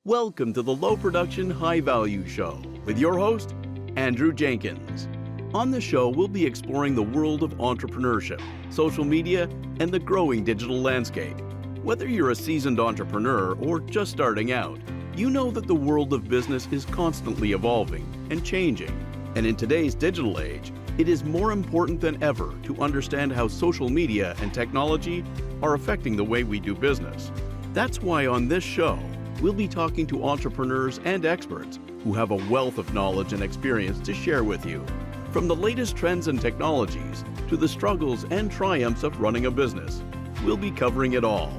Welcome to the Low Production, High Value Show with your host, Andrew Jenkins. On the show, we'll be exploring the world of entrepreneurship, social media, and the growing digital landscape. Whether you're a seasoned entrepreneur or just starting out, you know that the world of business is constantly evolving and changing. And in today's digital age, it is more important than ever to understand how social media and technology are affecting the way we do business. That's why on this show, we'll be talking to entrepreneurs and experts who have a wealth of knowledge and experience to share with you. From the latest trends and technologies to the struggles and triumphs of running a business, we'll be covering it all.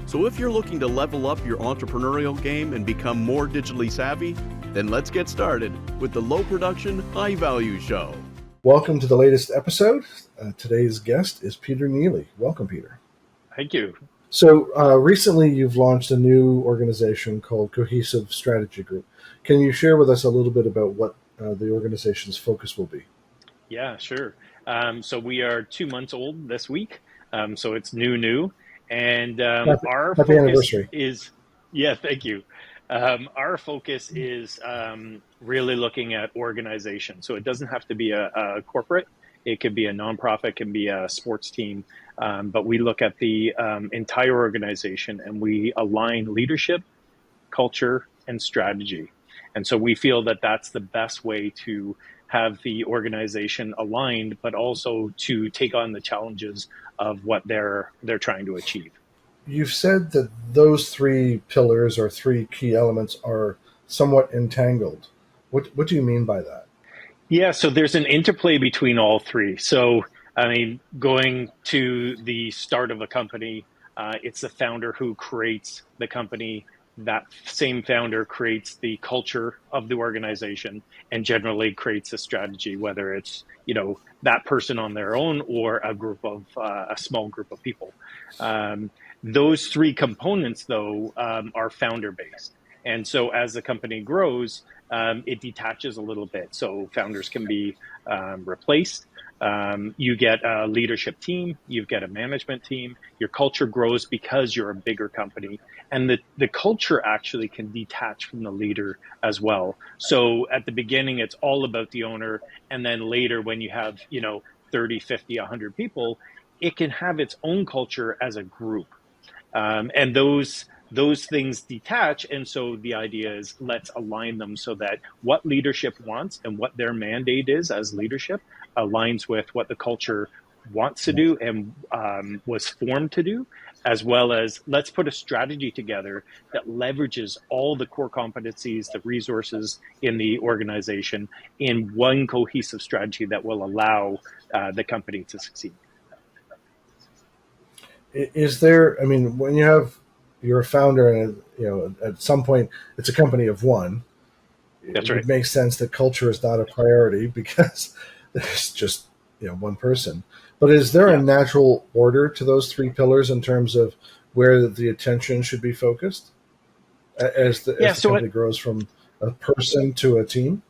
So if you're looking to level up your entrepreneurial game and become more digitally savvy, then let's get started with the Low Production, High Value Show. Welcome to the latest episode. Today's guest is Peter Neely. Welcome, Peter. Thank you. So recently you've launched a new organization called Cohesive Strategy Group. Can you share with us a little bit about what the organization's focus will be? Yeah, sure. So we are 2 months old this week. So it's new. And our happy focus anniversary. Thank you. Our focus is really looking at organization. So it doesn't have to be a corporate. It could be a nonprofit, it can be a sports team. But we look at the entire organization and we align leadership, culture, and strategy. And so we feel that that's the best way to have the organization aligned, but also to take on the challenges of what they're trying to achieve. You've said that those three pillars or three key elements are somewhat entangled. What do you mean by that? Yeah, so there's an interplay between all three. So, I mean, going to the start of a company, it's the founder who creates the company. That same founder creates the culture of the organization and generally creates a strategy, whether it's, that person on their own or a small group of people. Those three components, though, are founder-based. And so as the company grows, it detaches a little bit. So founders can be replaced. You get a leadership team, you get a management team, your culture grows because you're a bigger company. And the culture actually can detach from the leader as well. So at the beginning, it's all about the owner. And then later when you have, 30, 50, 100 people, it can have its own culture as a group. And those things detach. And so the idea is let's align them so that what leadership wants and what their mandate is as leadership aligns with what the culture wants to do and was formed to do, as well as let's put a strategy together that leverages all the core competencies, the resources in the organization in one cohesive strategy that will allow the company to succeed. Is there, when you're a founder and, at some point it's a company of one, That's right. It makes sense that culture is not a priority because there's just, one person. But is there a natural order to those three pillars in terms of where the attention should be focused as the company grows from a person to a team?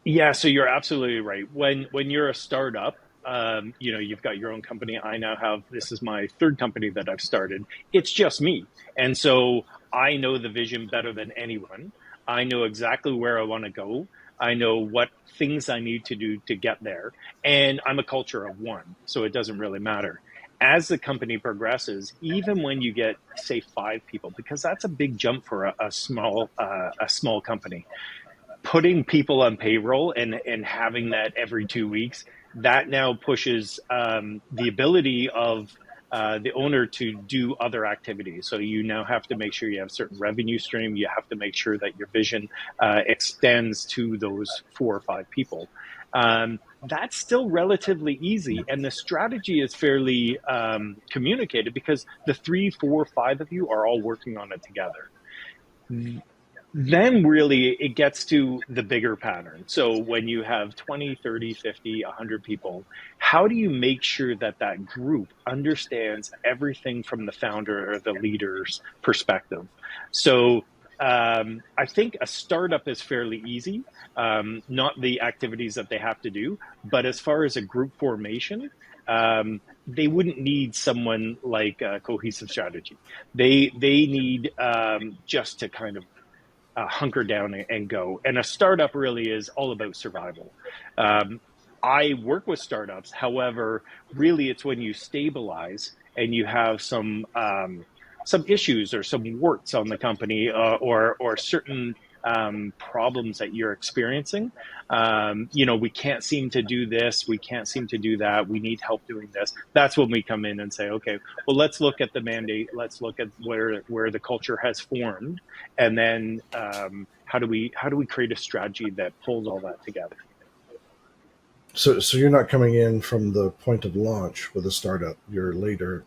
Yeah, so you're absolutely right. When you're a startup, you've got your own company. This is my third company that I've started. It's just me. And so I know the vision better than anyone. I know exactly where I want to go. I know what things I need to do to get there. And I'm a culture of one, so it doesn't really matter. As the company progresses, even when you get, say, 5 people, because that's a big jump for a small company, putting people on payroll and having that every 2 weeks, that now pushes the ability of the owner to do other activities. So you now have to make sure you have a certain revenue stream. You have to make sure that your vision extends to those 4 or 5 people. That's still relatively easy. And the strategy is fairly communicated because the 3, 4, 5 of you are all working on it together. Then really it gets to the bigger pattern. So when you have 20, 30, 50, 100 people, how do you make sure that that group understands everything from the founder or the leader's perspective? So I think a startup is fairly easy, not the activities that they have to do, but as far as a group formation, they wouldn't need someone like a cohesive strategy. They need just to kind of hunker down and go. And a startup really is all about survival. Um, I work with startups. However, really, it's when you stabilize and you have some issues or some warts on the company, or certain problems that you're experiencing. We can't seem to do this, we can't seem to do that, we need help doing this. That's when we come in and say, okay, well, let's look at the mandate, let's look at where the culture has formed, and then how do we create a strategy that pulls all that together. So you're not coming in from the point of launch with a startup. You're later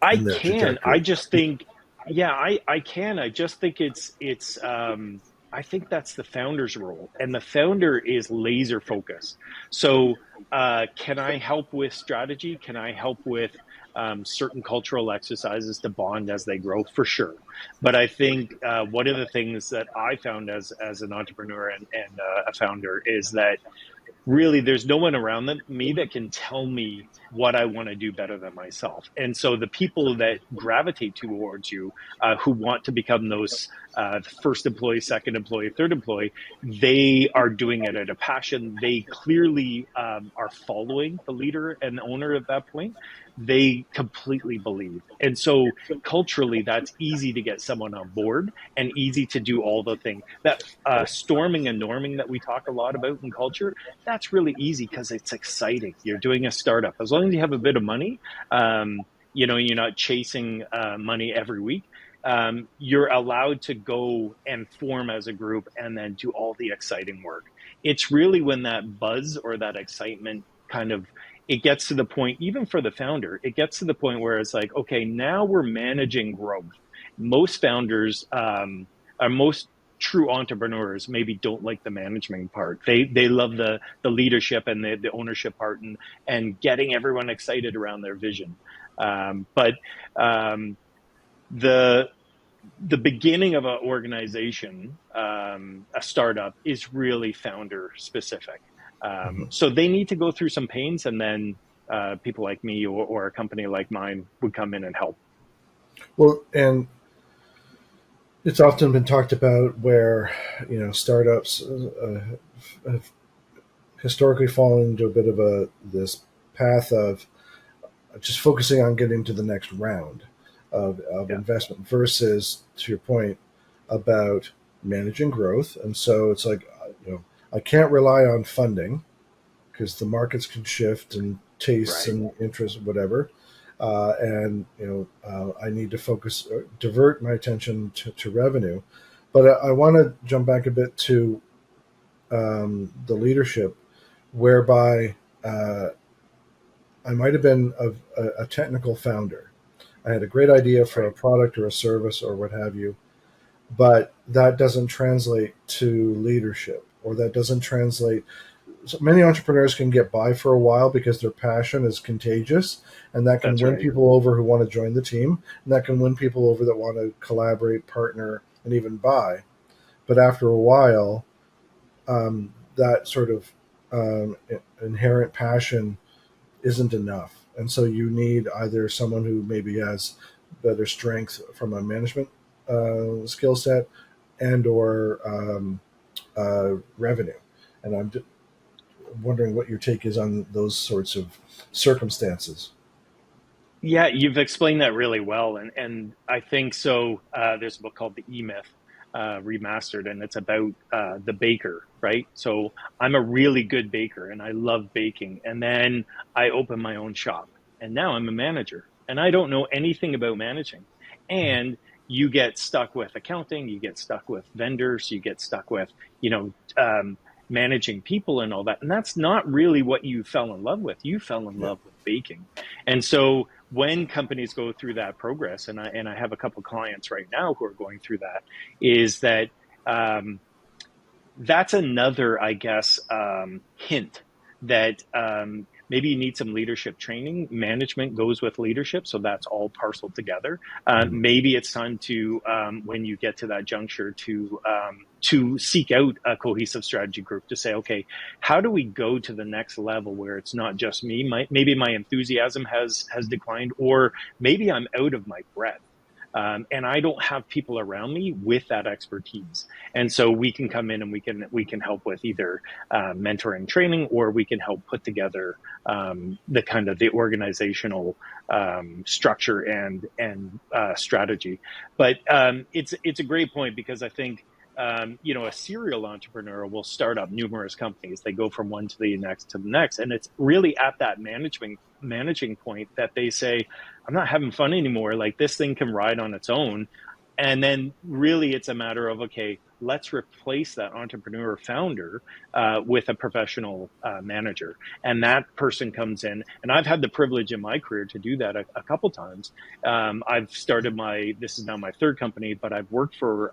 I in the can. I trajectory. just think, yeah, I can. I just think it's I think that's the founder's role, and the founder is laser focused. So, can I help with strategy? Can I help with certain cultural exercises to bond as they grow? For sure. But I think one of the things that I found as an entrepreneur and a founder is that really there's no one around me that can tell me what I want to do better than myself. And so the people that gravitate towards you, who want to become those first employee, second employee, third employee, they are doing it out of passion. They clearly are following the leader and the owner at that point. They completely believe. And so culturally, that's easy to get someone on board and easy to do all the things. That storming and norming that we talk a lot about in culture, that's really easy because it's exciting. You're doing a startup. As long as you have a bit of money, you're not chasing money every week. You're allowed to go and form as a group and then do all the exciting work. It's really when that buzz or that excitement kind of, it gets to the point, even for the founder, it gets to the point where it's like, okay, now we're managing growth. Most founders, are most true entrepreneurs maybe don't like the management part. They love the leadership and the ownership part, and getting everyone excited around their vision. But the the beginning of an organization, a startup, is really founder specific. Mhm. So they need to go through some pains, and then people like me or a company like mine would come in and help. Well, and it's often been talked about where startups have historically fallen into a bit of this path of just focusing on getting to the next round of Yeah, investment versus, to your point, about managing growth. And so it's like, I can't rely on funding because the markets can shift and tastes right. and interests, whatever. And I need to focus, divert my attention to revenue. But I want to jump back a bit to the leadership, whereby I might have been a technical founder. I had a great idea for a Right. product or a service or what have you, but that doesn't translate to leadership, or that doesn't translate. So many entrepreneurs can get by for a while because their passion is contagious, and that can That's win right. people over who want to join the team, and that can win people over that want to collaborate, partner, and even buy. But after a while, that sort of inherent passion isn't enough. And so you need either someone who maybe has better strength from a management skill set and or revenue. And I'm wondering what your take is on those sorts of circumstances. Yeah, you've explained that really well, and I think so. There's a book called The E Myth, remastered, and it's about the baker, right? So I'm a really good baker, and I love baking, and then I open my own shop, and now I'm a manager, and I don't know anything about managing, and you get stuck with accounting, you get stuck with vendors, you get stuck with you know. Managing people and all that, and that's not really what you fell in love with. You fell in Yeah. love with baking, and so when companies go through that progress, and I have a couple clients right now who are going through that, is that um, that's another, I guess, hint that maybe you need some leadership training. Management goes with leadership, so that's all parceled together. Mhm. Maybe it's time to, when you get to that juncture, to seek out a cohesive strategy group to say, okay, how do we go to the next level where it's not just me? Maybe my enthusiasm has declined, or maybe I'm out of my breath. and I don't have people around me with that expertise. And so we can come in and we can help with either mentoring, training, or we can help put together the kind of the organizational structure and strategy. But it's a great point, because I think a serial entrepreneur will start up numerous companies. They go from one to the next, and it's really at that managing point that they say, I'm not having fun anymore. Like, this thing can ride on its own. And then really it's a matter of, okay, let's replace that entrepreneur founder with a professional manager. And that person comes in. And I've had the privilege in my career to do that a couple times. I've started this is now my third company, but I've worked for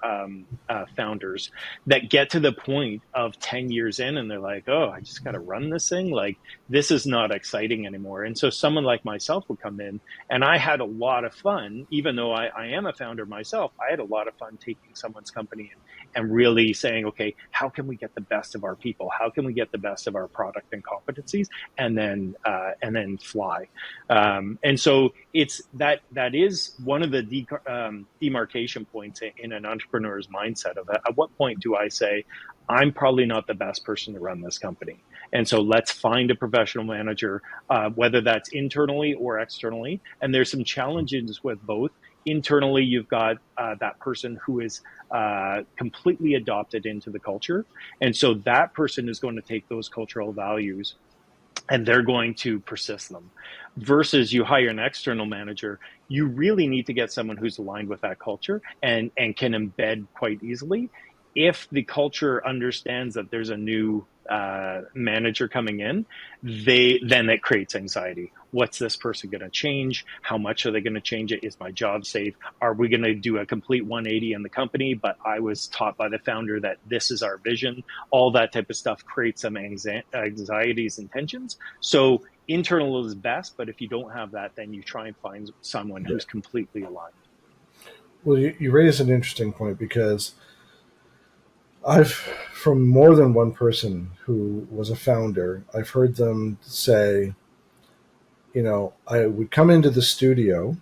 founders that get to the point of 10 years in and they're like, oh, I just got to run this thing. Like, this is not exciting anymore. And so someone like myself would come in, and I had a lot of fun, even though I am a founder myself. I had a lot of fun taking someone's company and really saying, okay, how can we get the best of our people? How can we get the best of our product and competencies, and then fly? And so it's that is one of the demarcation points in an entrepreneur's mindset of at what point do I say, I'm probably not the best person to run this company. And so let's find a professional manager, whether that's internally or externally. And there's some challenges with both. Internally, you've got that person who is completely adopted into the culture. And so that person is going to take those cultural values and they're going to persist them. Versus you hire an external manager, you really need to get someone who's aligned with that culture and can embed quite easily. If the culture understands that there's a new manager coming in, then it creates anxiety. What's this person going to change? How much are they going to change it? Is my job safe? Are we going to do a complete 180 in the company? But I was taught by the founder that this is our vision. All that type of stuff creates some anxieties and tensions. So internal is best, but if you don't have that, then you try and find someone who's completely aligned. Well, you raise an interesting point, because from more than one person who was a founder, I've heard them say, I would come into the studio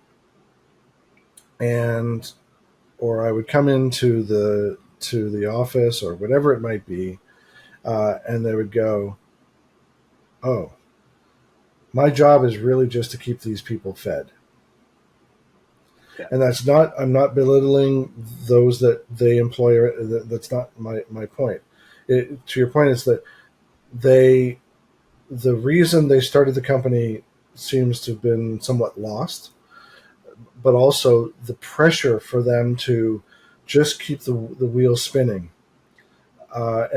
or I would come into the office or whatever it might be, and they would go, oh, my job is really just to keep these people fed. Yeah. And I'm not belittling those that they employ. That's not my point. To your point, it's that the reason they started the company seems to have been somewhat lost, but also the pressure for them to just keep the wheel spinning. Right.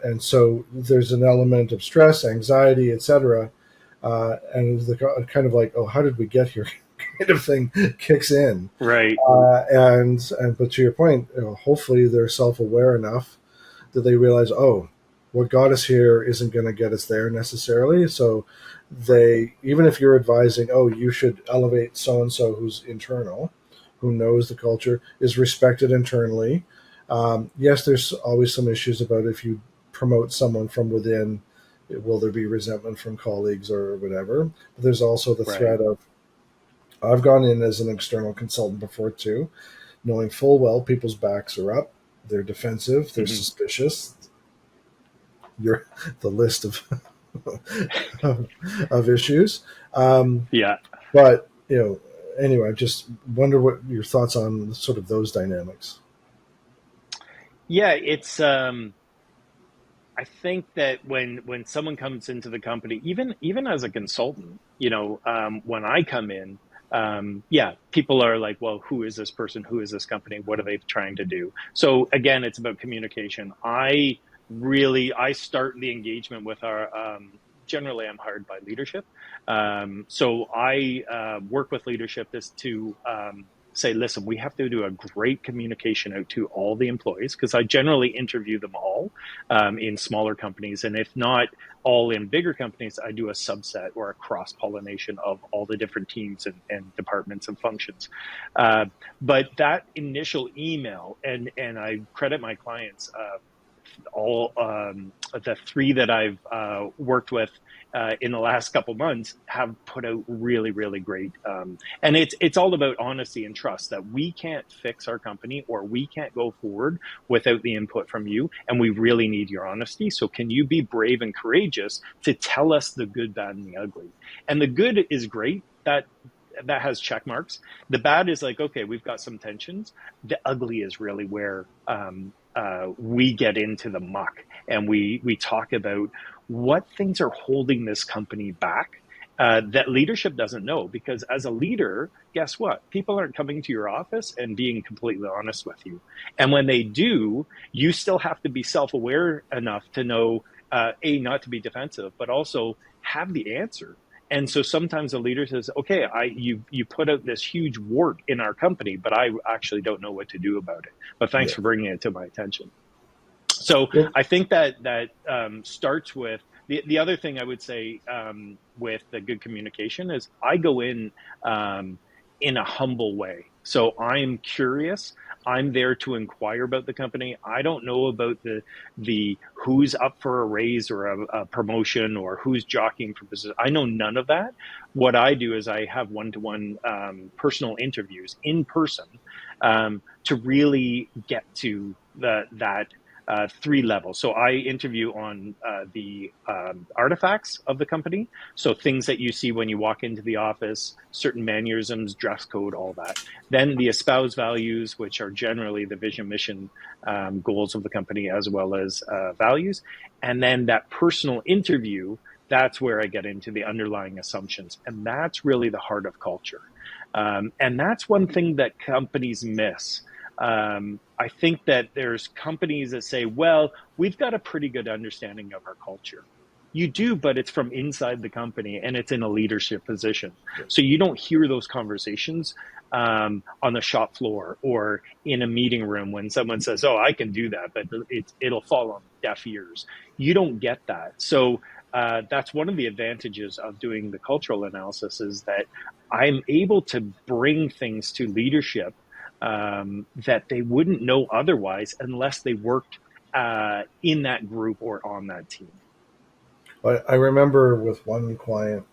And so there's an element of stress, anxiety, etc. And the kind of like, oh, how did we get here? Kind of thing kicks in, right? But to your point, hopefully they're self-aware enough that they realize, oh, what got us here isn't going to get us there necessarily. So even if you're advising, oh, you should elevate so and so who's internal, who knows the culture, is respected internally. Yes, there's always some issues about if you promote someone from within, will there be resentment from colleagues or whatever? But there's also the threat of, I've gone in as an external consultant before too, knowing full well people's backs are up, they're defensive, they're suspicious. You're the list of of issues. But anyway, I just wonder what your thoughts on sort of those dynamics. Yeah, it's. I think that when someone comes into the company, even as a consultant, when I come in. People are like, well, who is this person? Who is this company? What are they trying to do? So again, it's about communication. I start the engagement with our, generally I'm hired by leadership. So I work with leadership to say, listen, we have to do a great communication out to all the employees, because I generally interview them all in smaller companies. And if not all in bigger companies, I do a subset or a cross-pollination of all the different teams and departments and functions. But that initial email, and I credit my clients all the three that I've worked with in the last couple months have put out really, really great. And it's all about honesty and trust that we can't fix our company or we can't go forward without the input from you. And we really need your honesty. So can you be brave and courageous to tell us the good, bad, and the ugly? And the good is great. That has check marks. The bad is like, okay, we've got some tensions. The ugly is really where we get into the muck, and we talk about what things are holding this company back that leadership doesn't know. Because as a leader, guess what? People aren't coming to your office and being completely honest with you. And when they do, you still have to be self-aware enough to know, not to be defensive, but also have the answer. And so sometimes a leader says, okay, you put out this huge wart in our company, but I actually don't know what to do about it. But thanks for bringing it to my attention. So I think that starts with the other thing I would say with the good communication is I go in a humble way. So I'm curious. I'm there to inquire about the company. I don't know about the who's up for a raise or a promotion or who's jockeying for position. I know none of that. What I do is I have one-to-one personal interviews in person to really get to that three levels. So I interview on the artifacts of the company. So things that you see when you walk into the office, certain mannerisms, dress code, all that. Then the espoused values, which are generally the vision, mission, goals of the company, as well as values. And then that personal interview, that's where I get into the underlying assumptions. And that's really the heart of culture. And that's one thing that companies miss. I think that there's companies that say, well, we've got a pretty good understanding of our culture. You do, but it's from inside the company and it's in a leadership position. So you don't hear those conversations on the shop floor or in a meeting room when someone says, oh, I can do that, but it'll fall on deaf ears. You don't get that. So that's one of the advantages of doing the cultural analysis is that I'm able to bring things to leadership that they wouldn't know otherwise unless they worked in that group or on that team. I remember with one client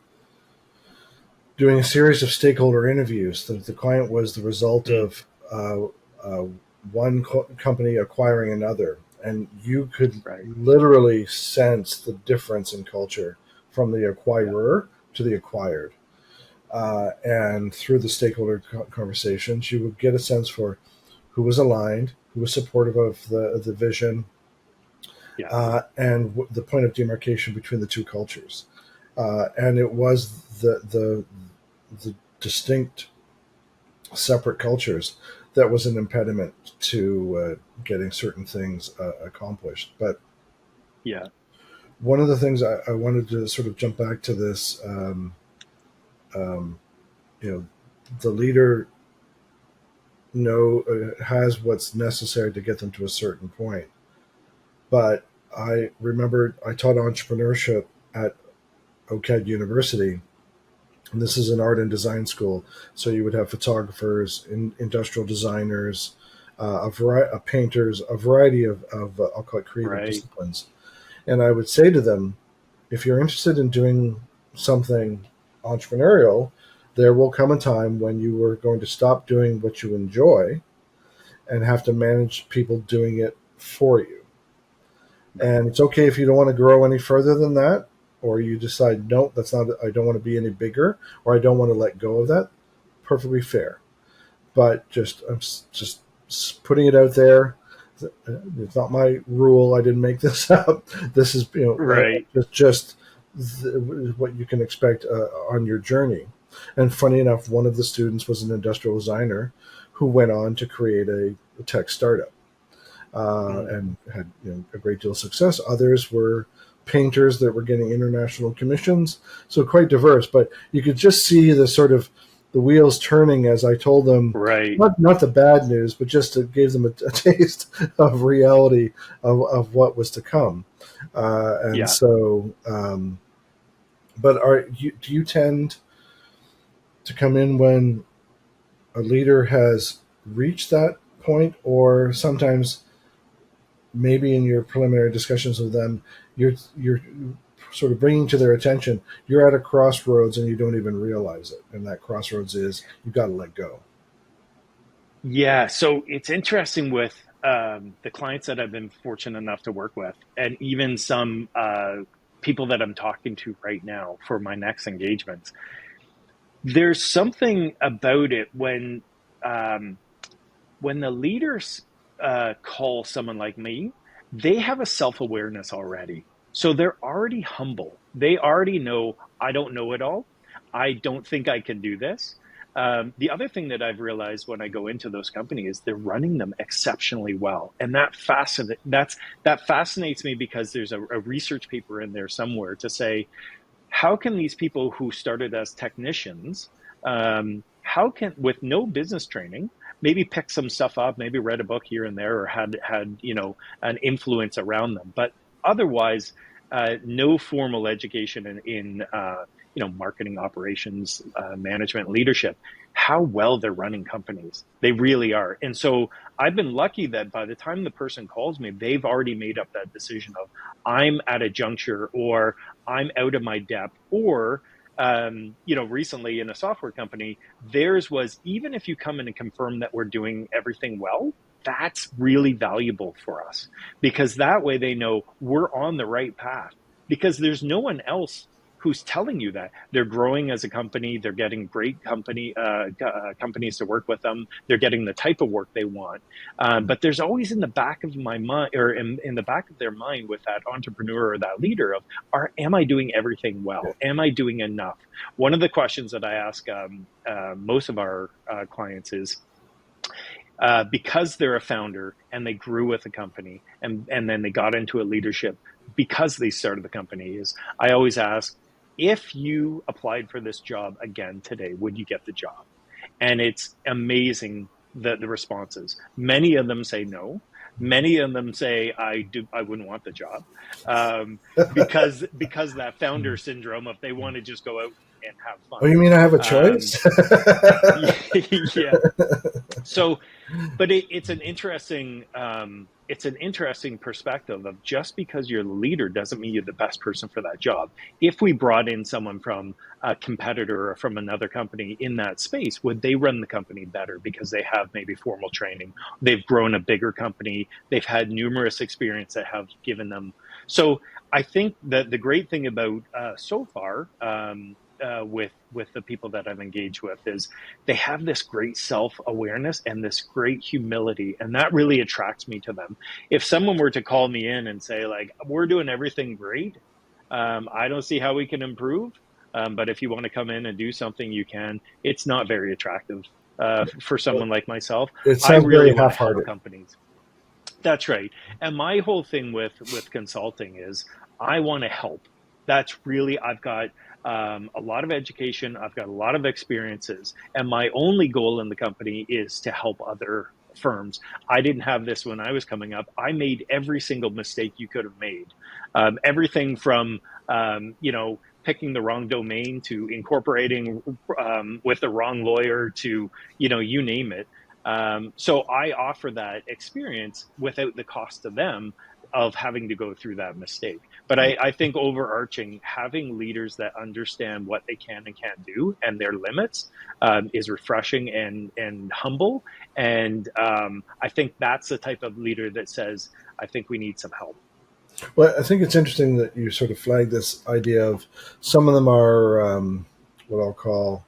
doing a series of stakeholder interviews. The client was the result of one company acquiring another, and you could literally sense the difference in culture from the acquirer to the acquired. And through the stakeholder conversations, you would get a sense for who was aligned, who was supportive of the vision, and the point of demarcation between the two cultures. And it was the distinct, separate cultures that was an impediment to getting certain things accomplished. But one of the things I wanted to sort of jump back to this. The leader has what's necessary to get them to a certain point. But I remember I taught entrepreneurship at OCAD University, and this is an art and design school. So you would have photographers, industrial designers, painters, a variety of I'll call it creative disciplines. And I would say to them, if you're interested in doing something entrepreneurial, there will come a time when you are going to stop doing what you enjoy and have to manage people doing it for you. And it's okay if you don't want to grow any further than that, or you decide, no, that's not, I don't want to be any bigger, or I don't want to let go of that. Perfectly fair. But I'm just putting it out there. It's not my rule. I didn't make this up. This is, just what you can expect on your journey. And funny enough, one of the students was an industrial designer who went on to create a tech startup and had a great deal of success. Others were painters that were getting international commissions, so quite diverse. But you could just see the sort of the wheels turning as I told them, not the bad news, but just it gave them a taste of reality of what was to come. So, but do you tend to come in when a leader has reached that point, or sometimes maybe in your preliminary discussions with them, you're sort of bringing to their attention you're at a crossroads and you don't even realize it, and that crossroads is you've got to let go. Yeah, so it's interesting with the clients that I've been fortunate enough to work with, and even some people that I'm talking to right now for my next engagements. There's something about it when the leaders call someone like me, they have a self awareness already. So they're already humble. They already know I don't know it all. I don't think I can do this. The other thing that I've realized when I go into those companies, they're running them exceptionally well, and that fascinates me because there's a research paper in there somewhere to say how can these people who started as technicians, how can with no business training, maybe pick some stuff up, maybe read a book here and there, or had an influence around them, but otherwise, no formal education in marketing, operations, management, leadership. How well they're running companies, they really are. And so I've been lucky that by the time the person calls me, they've already made up that decision of I'm at a juncture, or I'm out of my depth, or recently in a software company, theirs was even if you come in and confirm that we're doing everything well, that's really valuable for us because that way they know we're on the right path because there's no one else who's telling you that they're growing as a company, they're getting great companies to work with them, they're getting the type of work they want. But there's always in the back of my mind, or in the back of their mind, with that entrepreneur or that leader of, am I doing everything well? Am I doing enough? One of the questions that I ask most of our clients is, because they're a founder and they grew with a company and then they got into a leadership because they started the company, is I always ask, if you applied for this job again today, would you get the job? And it's amazing the responses. Many of them say no. Many of them say I wouldn't want the job, because that founder syndrome of they want to just go out and have fun. Oh, you mean I have a choice? Yeah. So, but it's an interesting perspective of just because you're the leader doesn't mean you're the best person for that job. If we brought in someone from a competitor or from another company in that space, would they run the company better because they have maybe formal training? They've grown a bigger company. They've had numerous experience that have given them. So I think that the great thing about so far, with the people that I've engaged with, is they have this great self-awareness and this great humility, and that really attracts me to them. If someone were to call me in and say, like, we're doing everything great, I don't see how we can improve, but if you want to come in and do something, you can. It's not very attractive for someone like myself. It I sounds really very want to help half-hearted. companies. That's right. And my whole thing with consulting is I want to help. That's really, I've got a lot of education, I've got a lot of experiences, and my only goal in the company is to help other firms. I didn't have this when I was coming up. I made every single mistake you could have made. Everything from, picking the wrong domain to incorporating with the wrong lawyer to, you name it. So I offer that experience without the cost to them of having to go through that mistake. But I think overarching, having leaders that understand what they can and can't do and their limits is refreshing and humble. And I think that's the type of leader that says, I think we need some help. Well, I think it's interesting that you sort of flagged this idea of some of them are what I'll call,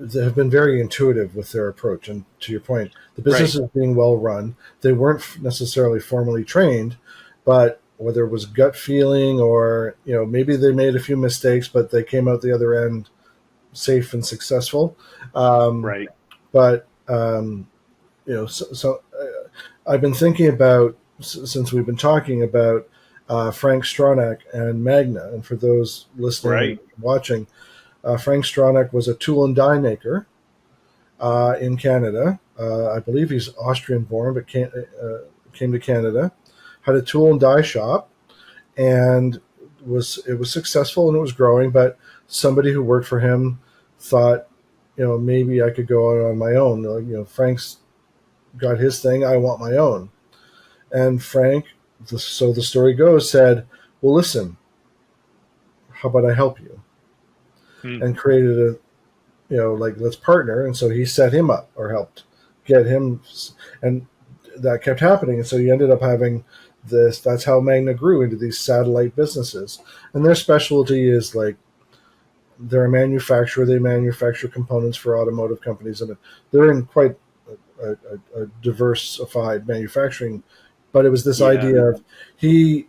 they have been very intuitive with their approach. And to your point, the business Right. is being well run. They weren't necessarily formally trained, but whether it was gut feeling or, maybe they made a few mistakes, but they came out the other end safe and successful. Right. But, I've been thinking about, since we've been talking about Frank Stronach and Magna, and for those listening and Right. watching, Frank Stronach was a tool and die maker in Canada. I believe he's Austrian born, but came to Canada, had a tool and die shop, and it was successful and it was growing. But somebody who worked for him thought, maybe I could go out on my own. Frank's got his thing, I want my own. And Frank, so the story goes, said, "Well, listen, how about I help you?" Mm. And created a, like, let's partner. And so he set him up, or helped get him, and that kept happening. And so you ended up having this. That's how Magna grew into these satellite businesses. And their specialty is like, they're a manufacturer. They manufacture components for automotive companies, and they're in quite a diversified manufacturing. But it was this Yeah. idea of, he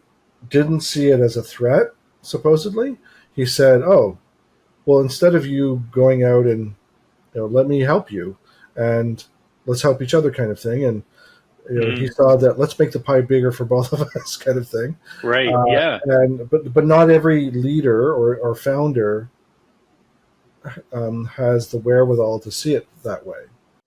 didn't see it as a threat. Supposedly, he said, "Oh, well, instead of you going out and, let me help you, and let's help each other," kind of thing. And he Mm. saw that, let's make the pie bigger for both of us, kind of thing. Right. Yeah. And but not every leader or founder has the wherewithal to see it that way.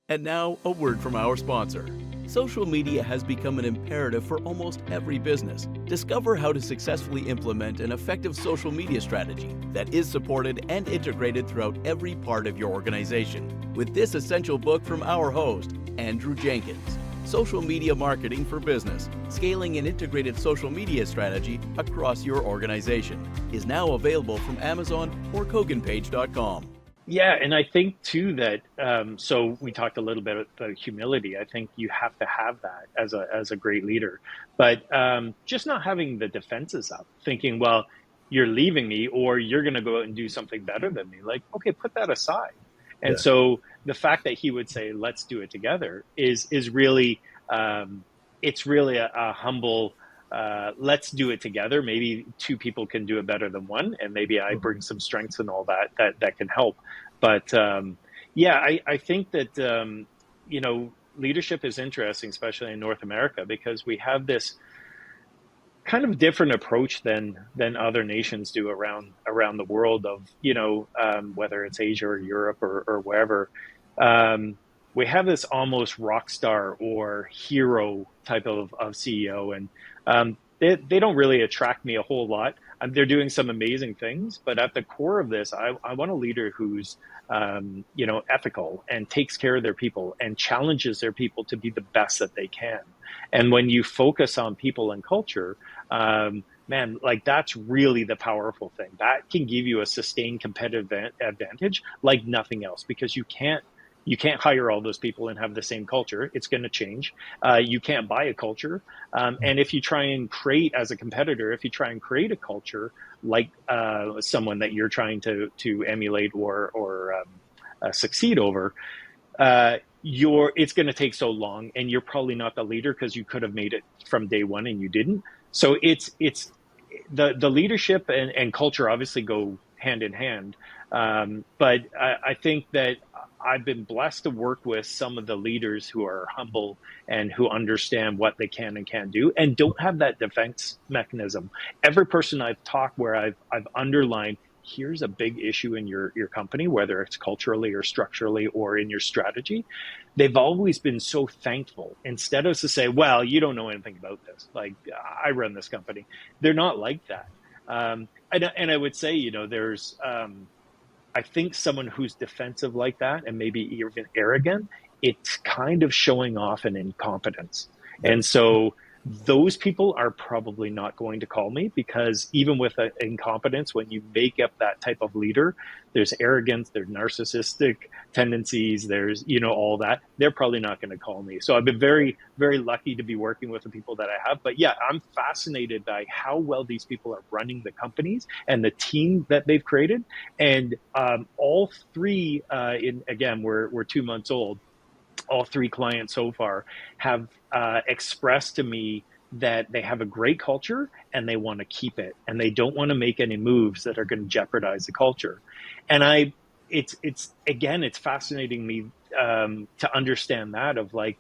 And now, a word from our sponsor. Social media has become an imperative for almost every business. Discover how to successfully implement an effective social media strategy that is supported and integrated throughout every part of your organization with this essential book from our host, Andrew Jenkins. Social Media Marketing for Business, Scaling an Integrated Social Media Strategy Across Your Organization, is now available from Amazon or KoganPage.com. Yeah, and I think too that so we talked a little bit about humility. I think you have to have that as a great leader, but just not having the defenses up, thinking, well, you're leaving me, or you're going to go out and do something better than me. Like, okay, put that aside. And Yeah. so the fact that he would say, "Let's do it together," is really it's really a humble. Let's do it together. Maybe two people can do it better than one, and maybe I bring some strengths and all that can help. But yeah, I think that leadership is interesting, especially in North America, because we have this kind of different approach than other nations do around the world, of whether it's Asia or Europe or wherever. Um, we have this almost rock star or hero type of CEO, and they don't really attract me a whole lot. They're doing some amazing things, but at the core of this, I want a leader who's ethical and takes care of their people and challenges their people to be the best that they can. And when you focus on people and culture, man, like, that's really the powerful thing. That can give you a sustained competitive advantage like nothing else, because you can't hire all those people and have the same culture. It's going to change. You can't buy a culture. And if you try and create, as a competitor, if you try and create a culture like someone that you're trying to emulate or succeed over, it's going to take so long, and you're probably not the leader because you could have made it from day one and you didn't. So it's the leadership and culture obviously go hand in hand. But I think that I've been blessed to work with some of the leaders who are humble and who understand what they can and can't do, and don't have that defense mechanism. Every person I've talked where I've underlined, here's a big issue in your company, whether it's culturally or structurally or in your strategy, they've always been so thankful. Instead of to say, well, you don't know anything about this, like, I run this company. They're not like that. And I would say, there's I think someone who's defensive like that, and maybe even arrogant, it's kind of showing off an incompetence. Yeah. And so those people are probably not going to call me, because even with incompetence, when you make up that type of leader, there's arrogance, there's narcissistic tendencies, there's, all that. They're probably not going to call me. So I've been very, very lucky to be working with the people that I have. But yeah, I'm fascinated by how well these people are running the companies and the team that they've created. And all three, again, we're 2 months old. All three clients so far have expressed to me that they have a great culture and they want to keep it, and they don't want to make any moves that are going to jeopardize the culture. And it's fascinating me to understand that, of like,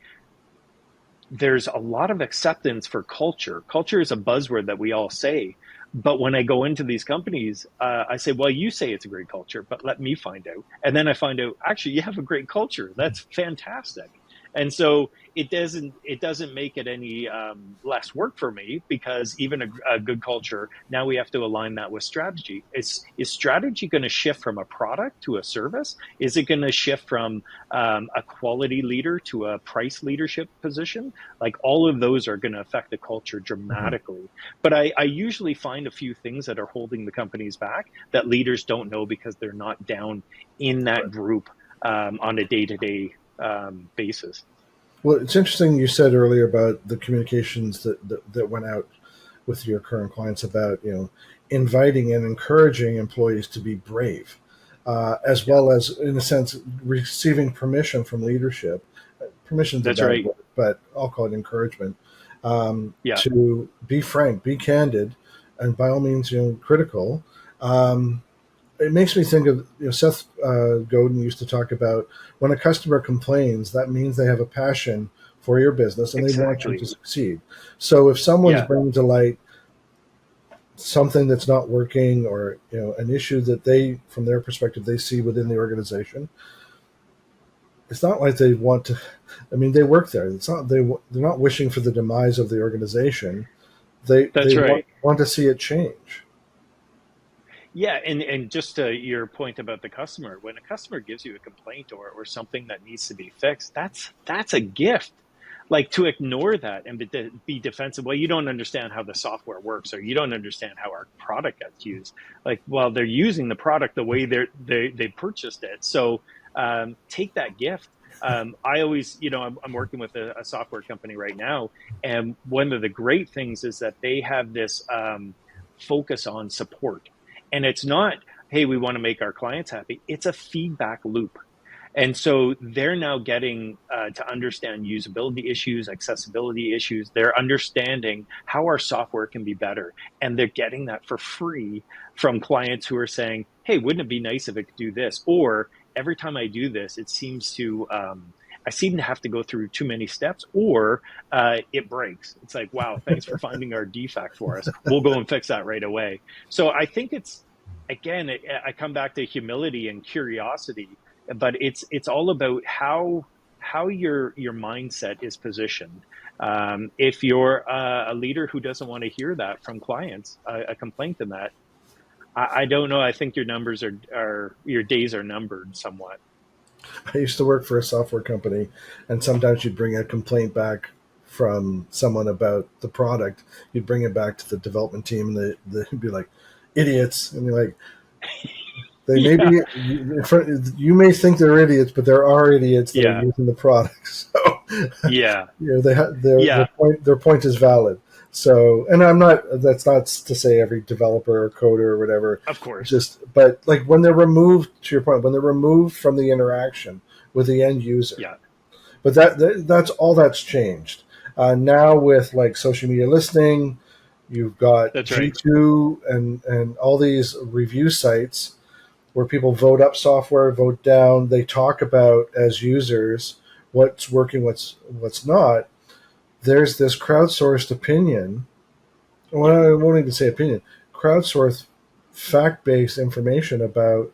there's a lot of acceptance for culture. Culture is a buzzword that we all say. But when I go into these companies, I say, well, you say it's a great culture, but let me find out. And then I find out, actually, you have a great culture. That's fantastic. And so it doesn't make it any less work for me, because even a good culture, now we have to align that with strategy. Is strategy going to shift from a product to a service? Is it going to shift from a quality leader to a price leadership position? Like, all of those are going to affect the culture Mhm. dramatically. But I usually find a few things that are holding the companies back that leaders don't know, because they're not down in that group on a day-to-day basis. Well, it's interesting you said earlier about the communications that went out with your current clients about, inviting and encouraging employees to be brave, as Yeah, well as, in a sense, receiving permission from leadership. Permission's a that's bad right. word, but I'll call it encouragement, Yeah, to be frank, be candid, and by all means, critical. Um, it makes me think of, Seth Godin used to talk about, when a customer complains, that means they have a passion for your business and they want you to exactly. succeed. So if someone's Yeah, bringing to light something that's not working, or an issue that they, from their perspective, they see within the organization, it's not like they want to. I mean, they work there. It's not they're not wishing for the demise of the organization. They that's want, right. want to see it change. Yeah, and just to your point about the customer, when a customer gives you a complaint or something that needs to be fixed, that's a gift. Like, to ignore that and be defensive, well, you don't understand how the software works, or you don't understand how our product gets used. Like, well, they're using the product the way they purchased it. So take that gift. I always, I'm working with a software company right now, and one of the great things is that they have this focus on support. And it's not, hey, we want to make our clients happy. It's a feedback loop. And so they're now getting to understand usability issues, accessibility issues. They're understanding how our software can be better. And they're getting that for free from clients who are saying, hey, wouldn't it be nice if it could do this? Or, every time I do this, it seems to, I seem to have to go through too many steps, or it breaks. It's like, wow, thanks for finding our defect for us. We'll go and fix that right away. So I think it's, again, I come back to humility and curiosity, but it's all about how your mindset is positioned. If you're a leader who doesn't want to hear that from clients, a complaint in that, I don't know. I think your numbers are your days are numbered somewhat. I used to work for a software company, and sometimes you'd bring a complaint back from someone about the product. You'd bring it back to the development team, and they'd be like, "Idiots," and you're like, they may Yeah, be. You may think they're idiots, but there are idiots that are yeah, using the product. So, yeah, they their yeah. point is valid. So, and I'm not. That's not to say every developer or coder or whatever. Of course, Just, but like when they're removed, to your point, when they're removed from the interaction with the end user. yeah. But that's all that's changed. Now with like social media listening, you've got That's right. G2 and all these review sites where people vote up software, vote down. They talk about, as users, what's working, what's not. There's this crowdsourced opinion. Well, Yeah, I won't even say opinion. Crowdsourced fact-based information about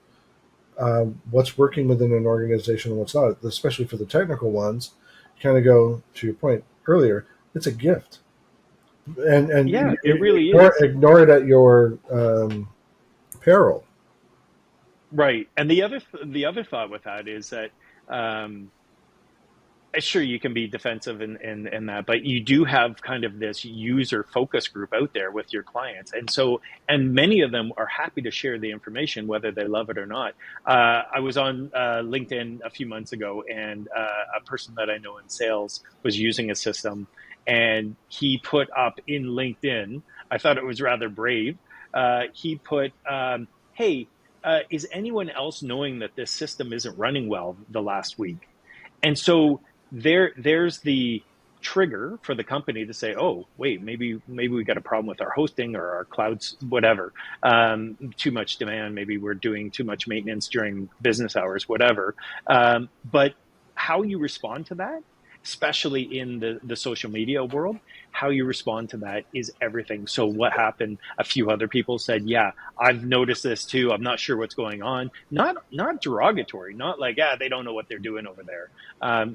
what's working within an organization and what's not, especially for the technical ones. You kind of go to your point earlier. It's a gift, and yeah. It really ignore, is. ignore it at your peril. Right. And the other thought with that is that, um, sure, you can be defensive and that, but you do have kind of this user focus group out there with your clients. And so, and many of them are happy to share the information, whether they love it or not. I was on LinkedIn a few months ago, and a person that I know in sales was using a system, and he put up in LinkedIn, I thought it was rather brave. He put, hey, is anyone else knowing that this system isn't running well the last week? And so there's the trigger for the company to say, oh, wait, maybe we got a problem with our hosting or our clouds, whatever. Too much demand. Maybe we're doing too much maintenance during business hours, whatever. But how you respond to that especially in the social media world. How you respond to that is everything. So what happened? A few other people said, "Yeah, I've noticed this too. I'm not sure what's going on." Not derogatory, not like, "Yeah, they don't know what they're doing over there."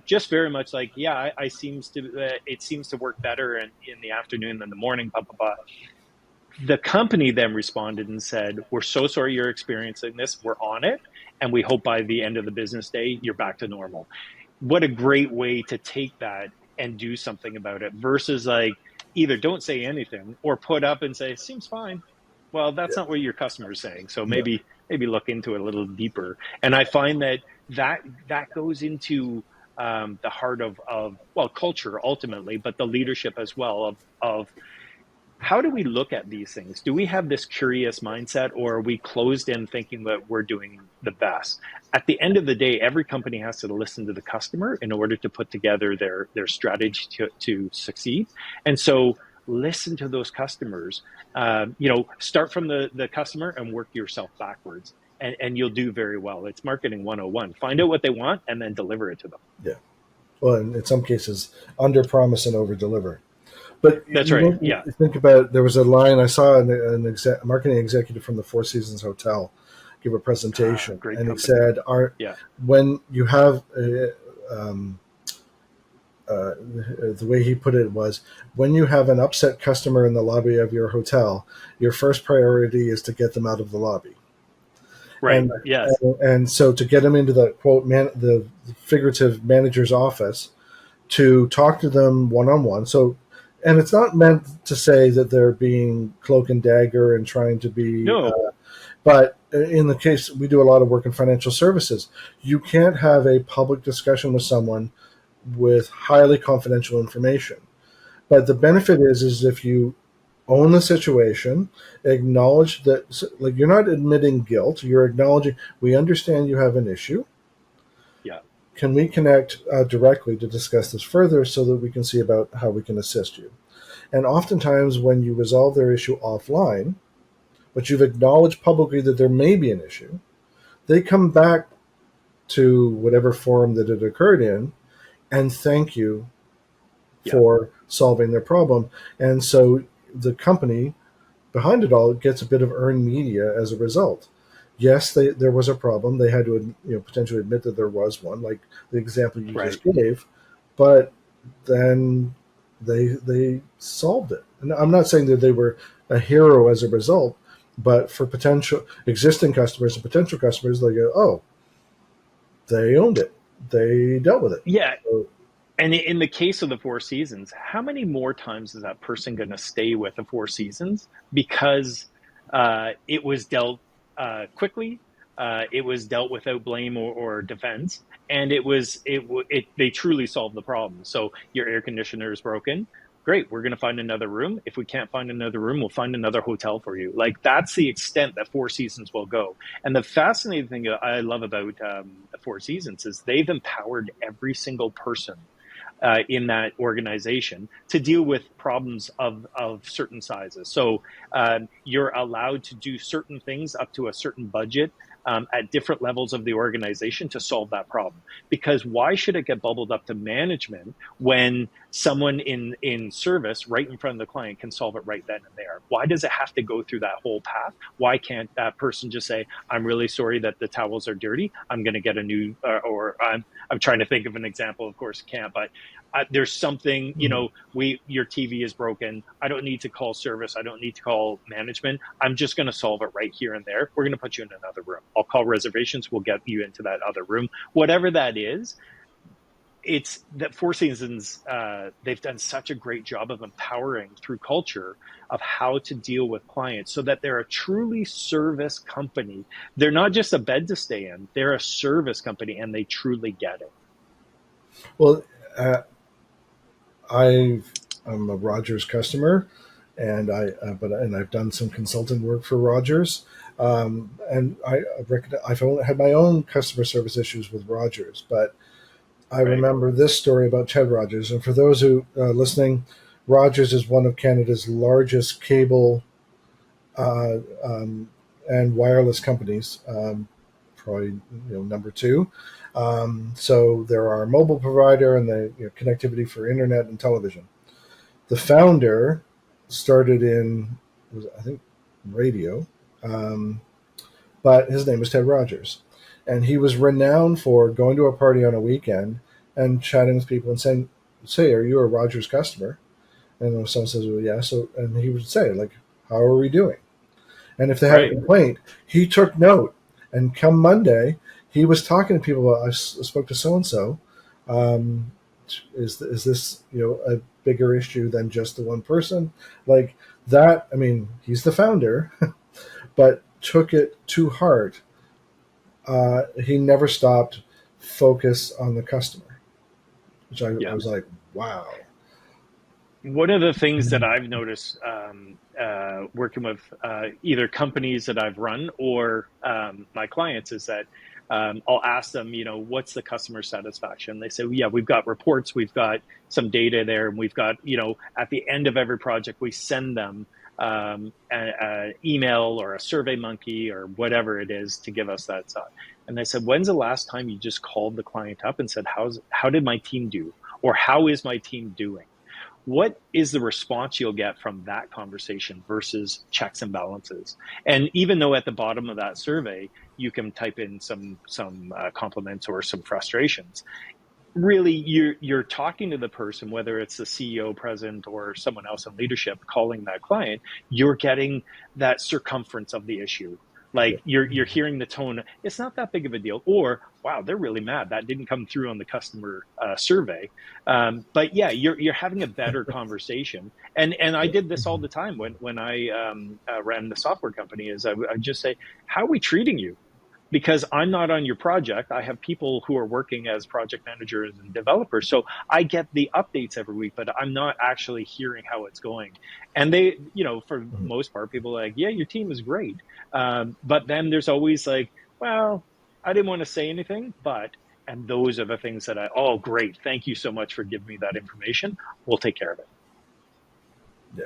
Just very much like, "Yeah, I seems to it seems to work better in the afternoon than the morning." Blah blah blah. The company then responded and said, "We're so sorry you're experiencing this. We're on it, and we hope by the end of the business day you're back to normal." What a great way to take that and do something about it versus like either don't say anything or put up and say seems fine. Well, that's Yeah. not what your customer is saying. So Yeah. maybe look into it a little deeper. And I find that that goes into the heart of well, culture ultimately, but the leadership as well of how do we look at these things? Do we have this curious mindset, or are we closed in thinking that we're doing the best? At the end of the day, every company has to listen to the customer in order to put together their strategy to succeed. And so listen to those customers. Start from the customer and work yourself backwards. And you'll do very well. It's marketing 101. Find out what they want and then deliver it to them. Yeah. Well, and in some cases, under promise and over deliver. But That's you right. know, Yeah. you think about, there was a line I saw, marketing executive from the Four Seasons Hotel give a presentation, Great and he company. said, Yeah. when you have the way he put it was, when you have an upset customer in the lobby of your hotel, your first priority is to get them out of the lobby. Right. And Yes. and so to get them into the quote the figurative manager's office to talk to them one on one. So, and it's not meant to say that they're being cloak and dagger and trying to be, No. but in the case we do a lot of work in financial services, you can't have a public discussion with someone with highly confidential information. But the benefit is if you own the situation, acknowledge that, like, you're not admitting guilt, you're acknowledging, we understand you have an issue. Yeah. Can we connect directly to discuss this further so that we can see about how we can assist you? And oftentimes, when you resolve their issue offline, but you've acknowledged publicly that there may be an issue, they come back to whatever forum that it occurred in and thank you Yeah. for solving their problem. And so the company behind it all gets a bit of earned media as a result. Yes, there was a problem. They had to potentially admit that there was one, like the example you Right. just gave, but then they solved it. And I'm not saying that they were a hero as a result, but for potential existing customers and potential customers, they go, oh, they owned it. They dealt with it. Yeah. So, And in the case of the Four Seasons, how many more times is that person going to stay with the Four Seasons because it was dealt quickly, it was dealt without blame or defense, and they truly solved the problem. So your air conditioner is broken. Great, we're going to find another room. If we can't find another room, we'll find another hotel for you. Like that's the extent that Four Seasons will go. And the fascinating thing I love about the Four Seasons is they've empowered every single person in that organization to deal with problems of certain sizes. So you're allowed to do certain things up to a certain budget at different levels of the organization to solve that problem. Because why should it get bubbled up to management when someone in service right in front of the client can solve it right then and there? Why does it have to go through that whole path? Why can't that person just say, I'm really sorry that the towels are dirty. I'm going to get a new, or I'm trying to think of an example, of course, can't, but there's something, your TV is broken. I don't need to call service. I don't need to call management. I'm just going to solve it right here and there. We're going to put you in another room. I'll call reservations. We'll get you into that other room. Whatever that is, it's that Four Seasons, they've done such a great job of empowering through culture of how to deal with clients so that they're a truly service company. They're not just a bed to stay in. They're a service company and they truly get it. well, I'm a Rogers customer, and I've done some consulting work for Rogers, and I've had my own customer service issues with Rogers, but I Right. remember this story about Ted Rogers. And for those who are listening, Rogers is one of Canada's largest cable uh, um, and wireless companies, probably number two. So there are mobile provider and the connectivity for internet and television. The founder started in, I think, radio, but his name was Ted Rogers, and he was renowned for going to a party on a weekend and chatting with people and saying, "Say, are you a Rogers customer?" And if someone says, "Well, yeah," and he would say, like, "How are we doing?" And if they had a complaint, he took note. And come Monday, he was talking to people about, "I spoke to so and so. Is this a bigger issue than just the one person?" Like that. I mean, he's the founder, but took it to heart. He never stopped focus on the customer, which I was like, wow. One of the things that I've noticed working with either companies that I've run or my clients is that I'll ask them, what's the customer satisfaction? They say, well, yeah, we've got reports, we've got some data there, and we've got, at the end of every project, we send them an email or a survey monkey or whatever it is to give us that thought. And they said, when's the last time you just called the client up and said, how did my team do? Or how is my team doing? What is the response you'll get from that conversation versus checks and balances? And even though at the bottom of that survey, you can type in some compliments or some frustrations, really you're talking to the person, whether it's the CEO, president, or someone else in leadership calling that client, you're getting that circumference of the issue. Like you're hearing the tone. It's not that big of a deal. Or, wow, they're really mad. That didn't come through on the customer survey. But yeah, you're having a better conversation. And I did this all the time when I ran the software company. Is I just say, how are we treating you? Because I'm not on your project. I have people who are working as project managers and developers. So I get the updates every week, but I'm not actually hearing how it's going. And they, for most part, people are like, yeah, your team is great. But then there's always like, well, I didn't want to say anything, and those are the things that oh, great. Thank you so much for giving me that information. We'll take care of it. Yeah.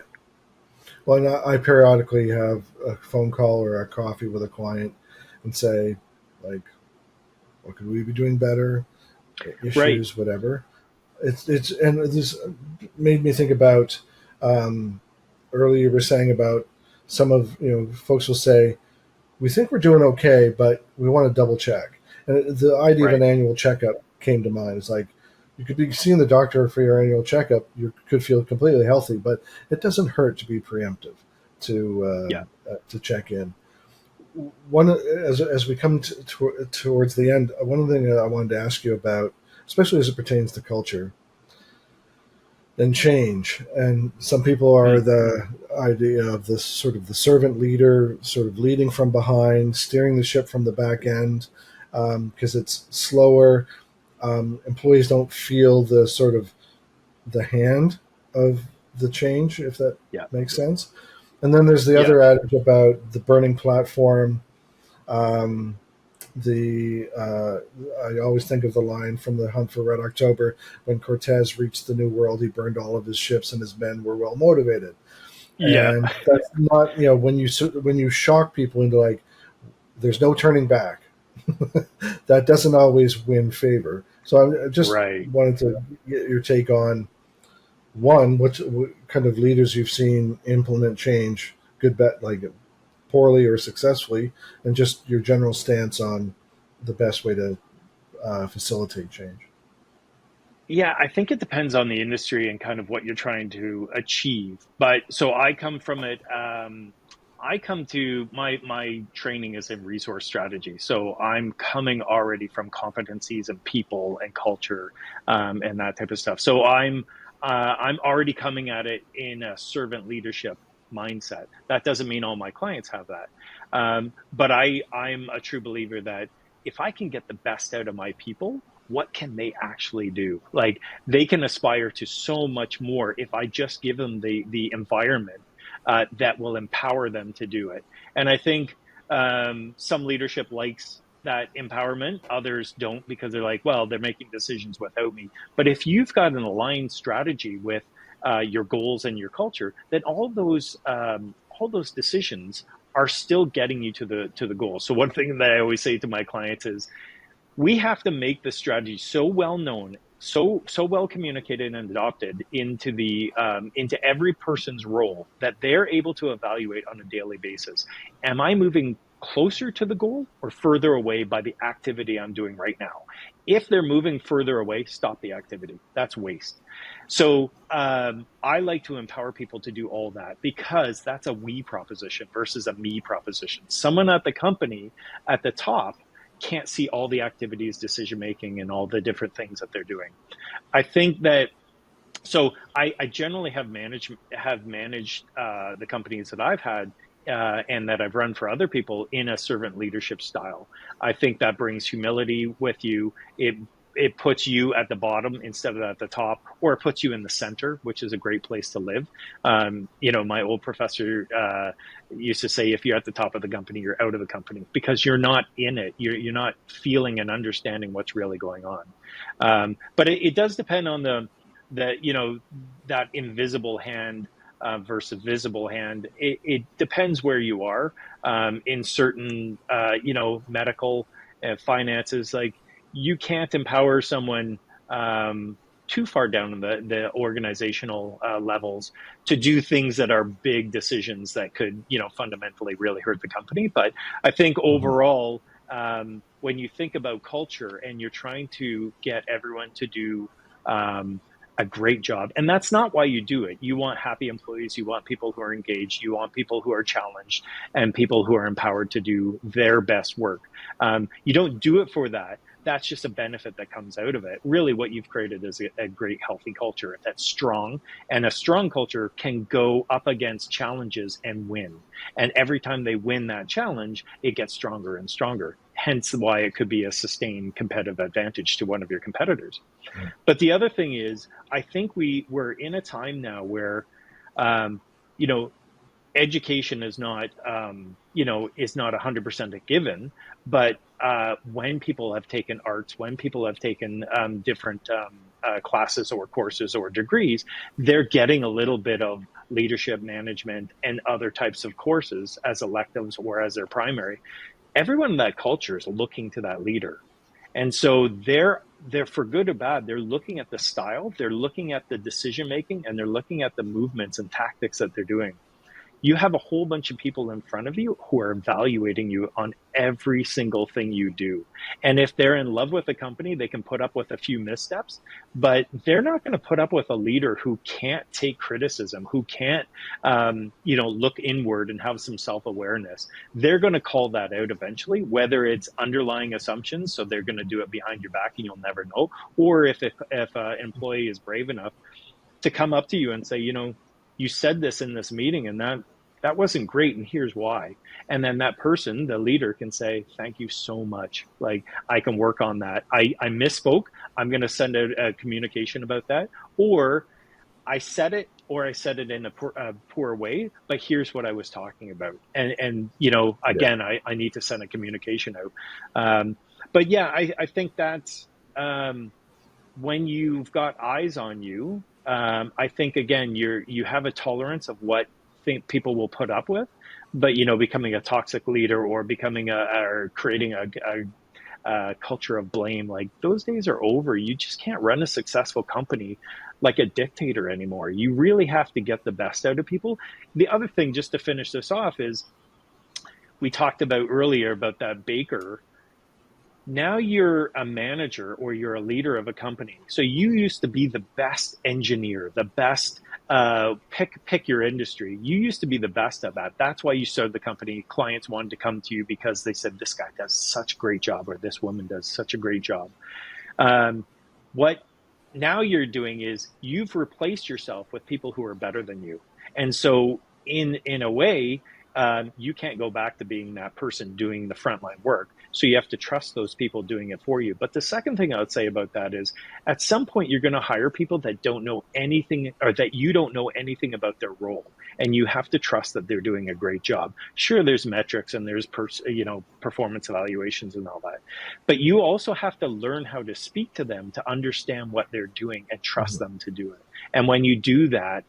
Well, I periodically have a phone call or a coffee with a client and say, like, what could we be doing better? Issues, whatever. It's and this made me think about earlier you were saying about some of folks will say, we think we're doing okay, but we want to double check. And the idea of an annual checkup came to mind. It's like you could be seeing the doctor for your annual checkup. You could feel completely healthy, but it doesn't hurt to be preemptive, to check in. One as we come towards the end, one thing that I wanted to ask you about, especially as it pertains to culture and change, and some people are the idea of this sort of the servant leader, sort of leading from behind, steering the ship from the back end, because it's slower. Employees don't feel the sort of the hand of the change, if that makes sense. And then there's the other adage about the burning platform. I always think of the line from the Hunt for Red October: when Cortez reached the New World, he burned all of his ships, and his men were well motivated. Yeah, and that's not when you shock people into like there's no turning back. That doesn't always win favor. So I just wanted to get your take on one, what kind of leaders you've seen implement change, good bet, like poorly or successfully, and just your general stance on the best way to facilitate change. Yeah, I think it depends on the industry and kind of what you're trying to achieve. But so I come from it. I come to my training is in resource strategy. So I'm coming already from competencies and people and culture and that type of stuff. So I'm already coming at it in a servant leadership mindset. That doesn't mean all my clients have that. But I'm a true believer that if I can get the best out of my people, what can they actually do? Like they can aspire to so much more if I just give them the environment that will empower them to do it. And I think some leadership likes that empowerment. Others don't because they're like, well, they're making decisions without me. But if you've got an aligned strategy with your goals and your culture, then all those decisions are still getting you to the goal. So one thing that I always say to my clients is, we have to make the strategy so well known, so well communicated and adopted into every person's role that they're able to evaluate on a daily basis. Am I moving closer to the goal or further away by the activity I'm doing right now? If they're moving further away, stop the activity. That's waste. So I like to empower people to do all that, because that's a we proposition versus a me proposition. Someone at the company at the top can't see all the activities, decision making, and all the different things that they're doing. I think that, so I generally have managed the companies that I've had and that I've run for other people in a servant leadership style. I think that brings humility with you. It puts you at the bottom instead of at the top, or it puts you in the center, which is a great place to live. My old professor used to say, if you're at the top of the company, you're out of the company, because you're not in it. You're not feeling and understanding what's really going on. But it does depend on that invisible hand versus visible hand. It depends where you are in certain, medical finances. Like, you can't empower someone too far down in the organizational levels to do things that are big decisions that could, fundamentally really hurt the company. But I think overall, when you think about culture and you're trying to get everyone to do a great job, and that's not why you do it. You want happy employees, you want people who are engaged, you want people who are challenged, and people who are empowered to do their best work. You don't do it for that. That's just a benefit that comes out of it. Really, what you've created is a great, healthy culture that's strong, and a strong culture can go up against challenges and win. And every time they win that challenge, it gets stronger and stronger. Hence why it could be a sustained competitive advantage to one of your competitors. But the other thing is, I think we're in a time now where, education is not, is not 100% a given, but when people have taken arts, when people have taken different classes or courses or degrees, they're getting a little bit of leadership, management, and other types of courses as electives or as their primary. Everyone in that culture is looking to that leader. And so they're for good or bad, they're looking at the style, they're looking at the decision making, and they're looking at the movements and tactics that they're doing. You have a whole bunch of people in front of you who are evaluating you on every single thing you do. And if they're in love with the company, they can put up with a few missteps, but they're not going to put up with a leader who can't take criticism, who can't, look inward and have some self-awareness. They're going to call that out eventually, whether it's underlying assumptions, so they're going to do it behind your back and you'll never know, or if an employee is brave enough to come up to you and say, you said this in this meeting and that wasn't great, and here's why. And then that person, the leader, can say, thank you so much. Like, I can work on that. I misspoke. I'm going to send out a communication about that. Or I said it in a poor way, but here's what I was talking about. And again, I need to send a communication out. But yeah, I think that's when you've got eyes on you, I think, again, you have a tolerance of what people will put up with, but becoming a toxic leader or becoming or creating a culture of blame, like, those days are over. You just can't run a successful company like a dictator anymore. You really have to get the best out of people. The other thing, just to finish this off, is we talked about earlier about that baker. Now you're a manager or you're a leader of a company. So you used to be the best engineer, the best, pick your industry. You used to be the best at that. That's why you started the company. Clients wanted to come to you because they said, this guy does such a great job, or this woman does such a great job. What now you're doing is you've replaced yourself with people who are better than you. And so in a way, you can't go back to being that person doing the frontline work. So you have to trust those people doing it for you. But the second thing I would say about that is, at some point, you're going to hire people that don't know anything, or that you don't know anything about their role. And you have to trust that they're doing a great job. Sure, there's metrics and there's performance evaluations and all that. But you also have to learn how to speak to them to understand what they're doing and trust them to do it. And when you do that,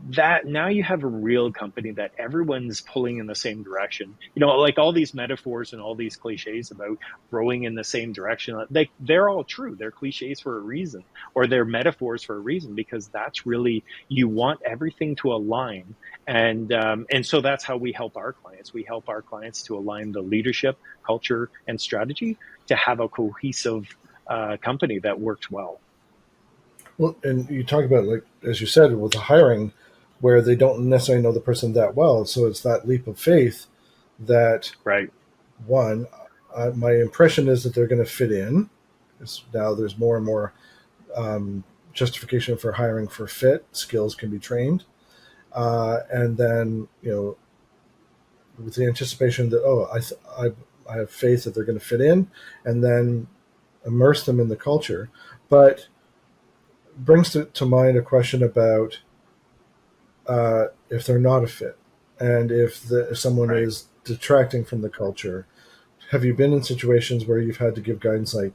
that now you have a real company that everyone's pulling in the same direction. You know, like all these metaphors and all these cliches about rowing in the same direction, they're all true. They're cliches for a reason, or they're metaphors for a reason, because that's really, you want everything to align. And so that's how we help our clients. We help our clients to align the leadership, culture, and strategy to have a cohesive company that works well. Well, and you talk about, like, as you said, with the hiring, where they don't necessarily know the person that well. So it's that leap of faith that, Right. one, my impression is that they're going to fit in. Now there's more and more justification for hiring for fit. Skills can be trained. And then, with the anticipation that, I have faith that they're going to fit in, and then immerse them in the culture. But brings to mind a question about if they're not a fit, and if someone Right. is detracting from the culture. Have you been in situations where you've had to give guidance, like,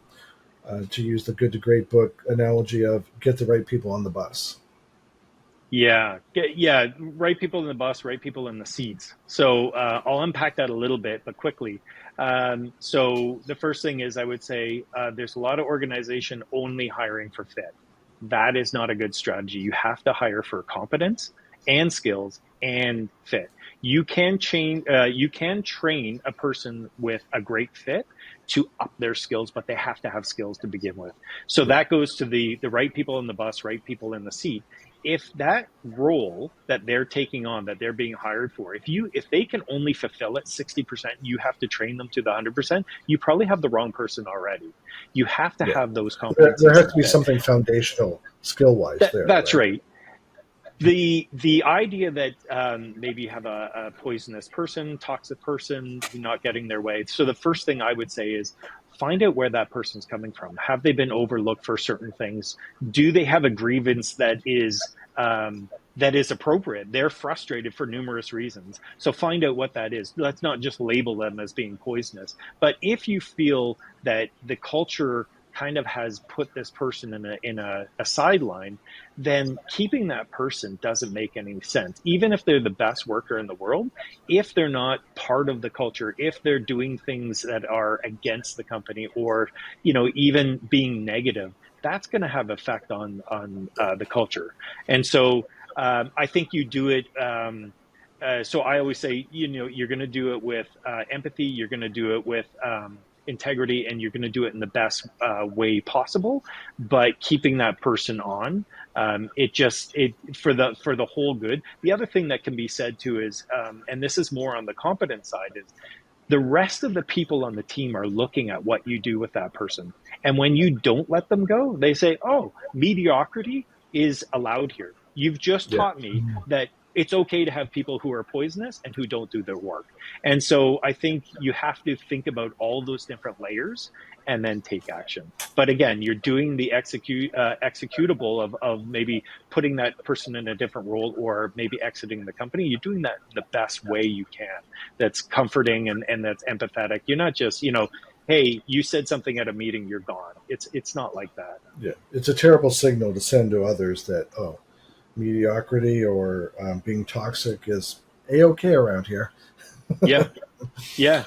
to use the Good to Great book analogy of get the right people on the bus? Yeah, yeah, right people in the bus, right people in the seats. So I'll unpack that a little bit, but quickly. So the first thing is, I would say there's a lot of organization only hiring for fit. That is not a good strategy. You have to hire for competence and skills and fit. You can train a person with a great fit to up their skills, but they have to have skills to begin with. So Yeah, that goes to the right people in the bus, right people in the seat. If that role that they're taking on, that they're being hired for, if they can only fulfill it 60%, you have to train them to the 100%, you probably have the wrong person already. You have to yeah. have those There competencies has and to be fit. something foundational, skill wise, there, That's right? right. The idea that maybe you have a poisonous person, toxic person who's not getting their way. So the first thing I would say is find out where that person's coming from. Have they been overlooked for certain things? Do they have a grievance that is appropriate? They're frustrated for numerous reasons. So find out what that is. Let's not just label them as being poisonous. But if you feel that the culture kind of has put this person in a sideline, then keeping that person doesn't make any sense. Even if they're the best worker in the world, if they're not part of the culture, if they're doing things that are against the company, or even being negative, that's going to have effect on the culture. And so I think you do it. So I always say, you're going to do it with empathy. You're going to do it with integrity, and you're going to do it in the best way possible. But keeping that person on, it for the whole good. The other thing that can be said too is, and this is more on the competence side, is the rest of the people on the team are looking at what you do with that person. And when you don't let them go, they say, oh, mediocrity is allowed here. You've just Yeah. taught me that it's okay to have people who are poisonous and who don't do their work. And so I think you have to think about all those different layers and then take action. But again, you're doing the executable of maybe putting that person in a different role, or maybe exiting the company. You're doing that the best way you can, that's comforting and that's empathetic. You're not just, hey, you said something at a meeting, you're gone. It's not like that. Yeah. It's a terrible signal to send to others that, mediocrity or being toxic is a-okay around here. Yeah. Yeah.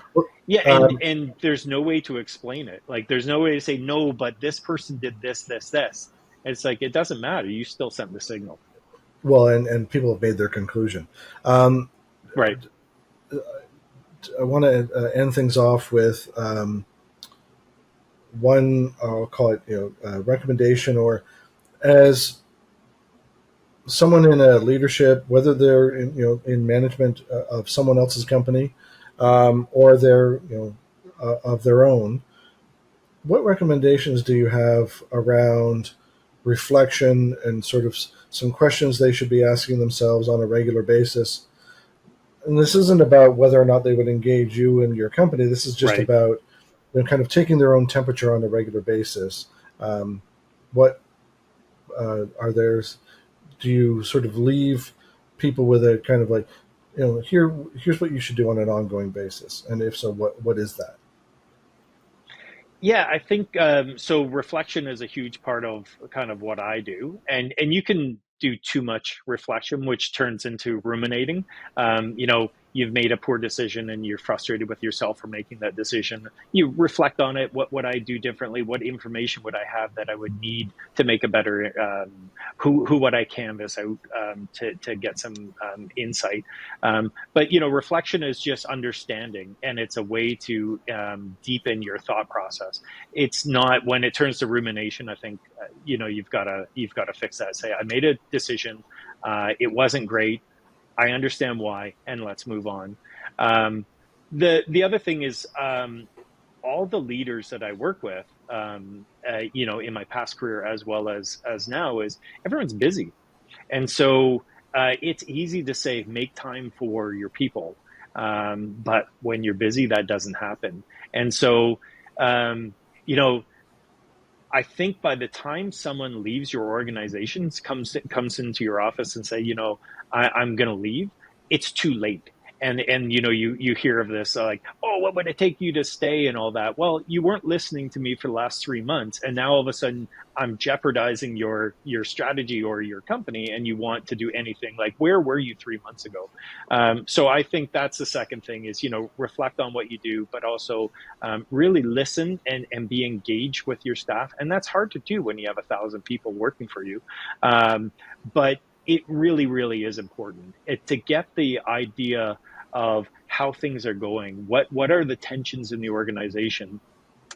Yeah, and Um, and there's no way to explain it. Like there's no way to say no, but this person did this. It's like it doesn't matter. You still sent the signal. well, and people have made their conclusion. Um, Right. I want to end things off with one, I'll call it, recommendation, or as someone in a leadership, whether they're in management of someone else's company, or they're of their own. What recommendations do you have around reflection and sort of some questions they should be asking themselves on a regular basis? And this isn't about whether or not they would engage you in your company. This is just Right. about kind of taking their own temperature on a regular basis. What are theirs? Do you sort of leave people with a kind of like, here's what you should do on an ongoing basis, and if so, what is that? Yeah, I think so. Reflection is a huge part of kind of what I do, and you can do too much reflection, which turns into ruminating. You've made a poor decision and you're frustrated with yourself for making that decision. You reflect on it. What would I do differently? What information would I have that I would need to make a better, who would I canvas out to get some insight? But reflection is just understanding, and it's a way to deepen your thought process. It's not, when it turns to rumination, I think you've got to fix that. Say, I made a decision, it wasn't great, I understand why, and let's move on. The other thing is, all the leaders that I work with, in my past career as well as now, is everyone's busy, and so it's easy to say make time for your people, but when you're busy, that doesn't happen. And so, I think by the time someone leaves your organization, comes into your office and say, I'm going to leave, it's too late. And you hear of this like, oh, what would it take you to stay and all that? Well, you weren't listening to me for the last 3 months, and now all of a sudden I'm jeopardizing your strategy or your company, and you want to do anything. Like, where were you 3 months ago? So I think that's the second thing is, reflect on what you do, but also really listen and be engaged with your staff. And that's hard to do when you have 1,000 people working for you. But it really, really is important to get the idea of how things are going. What are the tensions in the organization?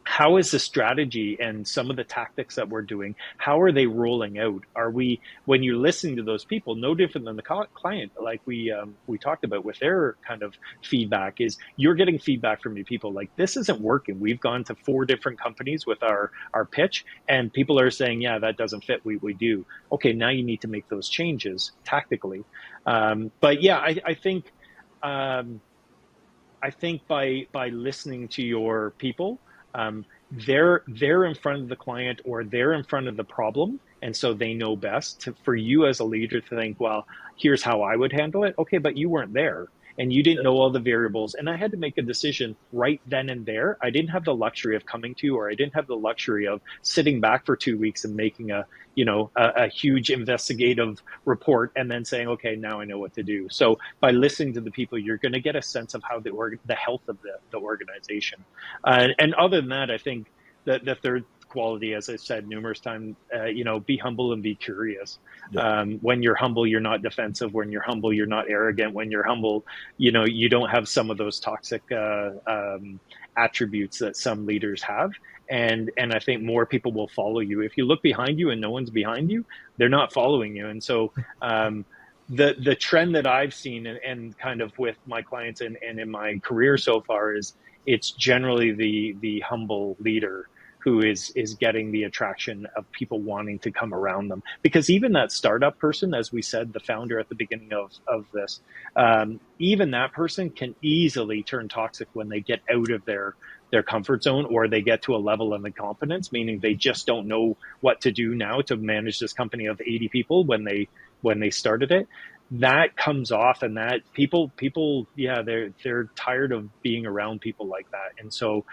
How is the strategy and some of the tactics that we're doing, how are they rolling out? Are we, when you're listening to those people, no different than the client, like we talked about with their kind of feedback, is you're getting feedback from your people like, this isn't working. We've gone to 4 different companies with our pitch, and people are saying, yeah, that doesn't fit what we do. Okay, now you need to make those changes tactically. But yeah, I think by listening to your people, they're in front of the client, or they're in front of the problem, and so they know best. For you as a leader to think, well, here's how I would handle it. Okay, but you weren't there, and you didn't know all the variables, and I had to make a decision right then and there. I didn't have the luxury of coming to you, or I didn't have the luxury of sitting back for 2 weeks and making a huge investigative report and then saying, okay, now I know what to do. So by listening to the people, you're going to get a sense of how the health of the organization. And other than that, I think the third quality, as I said numerous times, be humble and be curious. Yeah. When you're humble, you're not defensive. When you're humble, you're not arrogant. When you're humble, you don't have some of those toxic attributes that some leaders have. And I think more people will follow you. If you look behind you and no one's behind you, they're not following you. And so the trend that I've seen and kind of with my clients and in my career so far is it's generally the humble leader who is getting the attraction of people wanting to come around them. Because even that startup person, as we said, the founder at the beginning of this, even that person can easily turn toxic when they get out of their comfort zone, or they get to a level of incompetence, meaning they just don't know what to do now to manage this company of 80 people when they started it. That comes off, and that people, yeah, they're tired of being around people like that. And so,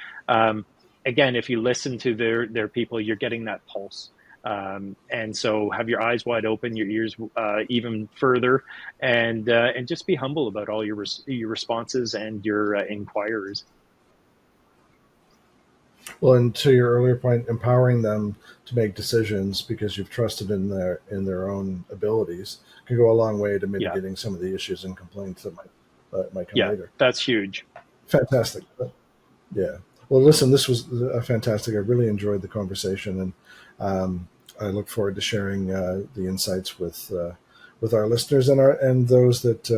again, if you listen to their people, you're getting that pulse. And so have your eyes wide open, your ears even further, and just be humble about all your responses and your inquiries. Well, and to your earlier point, empowering them to make decisions because you've trusted in their own abilities can go a long way to mitigating some of the issues and complaints that might come later. That's huge. Fantastic. Yeah. Well, listen, this was fantastic. I really enjoyed the conversation, and I look forward to sharing the insights with our listeners and those that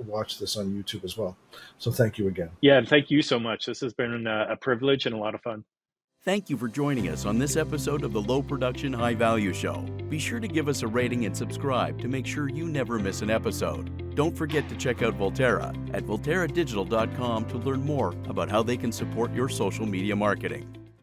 watch this on YouTube as well. So thank you again. Yeah, and thank you so much. This has been a privilege and a lot of fun. Thank you for joining us on this episode of the Low Production High Value Show. Be sure to give us a rating and subscribe to make sure you never miss an episode. Don't forget to check out Volterra at volterradigital.com to learn more about how they can support your social media marketing.